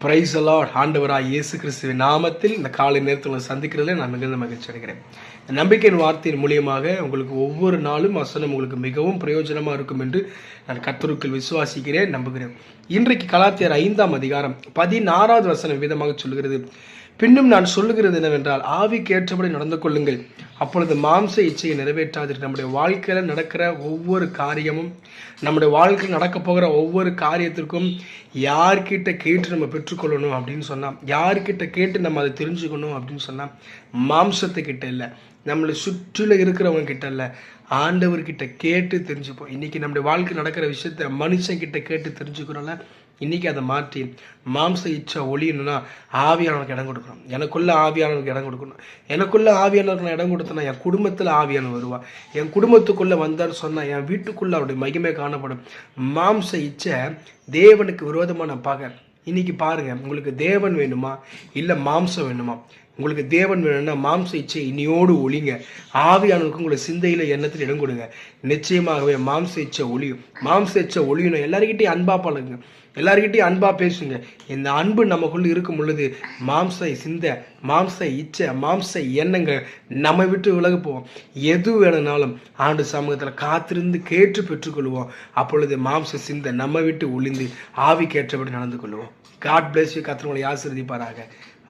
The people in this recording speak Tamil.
Praise the Lord. ஆண்டவராய் இயேசு கிறிஸ்துவின் நாமத்தில் இந்த காலை நேரத்தில் சந்திக்கிறதுல நான் மிகுந்த மகிழ்ச்சி அடைகிறேன். நம்பிக்கையின் வார்த்தையின் மூலியமாக உங்களுக்கு ஒவ்வொரு நாளும் வசனம் உங்களுக்கு மிகவும் பிரயோஜனமாக இருக்கும் என்று நான் கர்த்தருக்குள் விசுவாசிக்கிறேன், நம்புகிறேன். இன்றைக்கு கலாத்தியர் 5ஆம் அதிகாரம் 16வது வசனம் விதமாக சொல்கிறது, பின்னும் நான் சொல்லுகிறது என்னவென்றால், ஆவிக்கு ஏற்றபடி நடந்து கொள்ளுங்கள், அப்பொழுது மாம்ச இச்சையை நிறைவேற்றாதீர்கள். நம்முடைய வாழ்க்கையில் நடக்கிற ஒவ்வொரு காரியமும், நம்முடைய வாழ்க்கையில் நடக்க போகிற ஒவ்வொரு காரியத்திற்கும் யார்கிட்ட கேட்டு நம்ம பெற்றுக்கொள்ளணும் அப்படின்னு சொன்னால், யார்கிட்ட கேட்டு நம்ம அதை தெரிஞ்சுக்கணும் அப்படின்னு சொன்னால், மாம்சத்துக்கிட்ட இல்லை, நம்மளை சுற்றில இருக்கிறவங்க கிட்ட இல்லை, ஆண்டவர்கிட்ட கேட்டு தெரிஞ்சுப்போம். இன்றைக்கி நம்முடைய வாழ்க்கை நடக்கிற விஷயத்த மனுஷங்கிட்ட கேட்டு தெரிஞ்சுக்கிறோம்ல, இன்றைக்கி அதை மாற்றி மாம்ச இச்சை ஒழியணும்னா ஆவியானவருக்கு இடம் கொடுக்கணும். எனக்குள்ள ஆவியானவருக்கு இடம் கொடுக்கணும். எனக்குள்ள ஆவியானவருக்கு நான் இடம் கொடுத்தேன்னா என் குடும்பத்தில் ஆவியானவர் வருவான். என் குடும்பத்துக்குள்ளே வந்தான்னு சொன்னால் என் வீட்டுக்குள்ளே அவருடைய மகிமை காணப்படும். மாம்ச இச்சை தேவனுக்கு விரோதமான பகை. இன்றைக்கி பாருங்கள், உங்களுக்கு தேவன் வேணுமா இல்லை மாம்சம் வேணுமா? உங்களுக்கு தேவன் வேணும்னா மாம்ச இச்சை இனியோடு ஒழிங்க. ஆவியானவருக்கு உங்களை சிந்தையில் எண்ணத்தில் இடம் கொடுங்க. நிச்சயமாகவே மாம்ச இச்சை ஒழியும். மாம்ச இச்சை ஒழியணும். எல்லாருக்கிட்டையும் அன்பா பழகுங்க, எல்லாருக்கிட்டையும் அன்பா பேசுங்க. இந்த அன்பு நமக்குள்ள இருக்கும் பொழுது மாம்ச சிந்தை, மாம்ச இச்சை, மாம்ச எண்ணங்கள் நம்ம விட்டு விலக போவோம். எது வேணும்னாலும் ஆண்டு சமூகத்தில் காத்திருந்து கேட்டு பெற்றுக்கொள்வோம். அப்பொழுது மாம்ச சிந்தை நம்ம விட்டு ஒளிந்து ஆவிக்கு ஏற்றபடி நடந்து கொள்வோம். God bless you. கர்த்தர் உங்களை ஆசீர்வதிப்பாராக.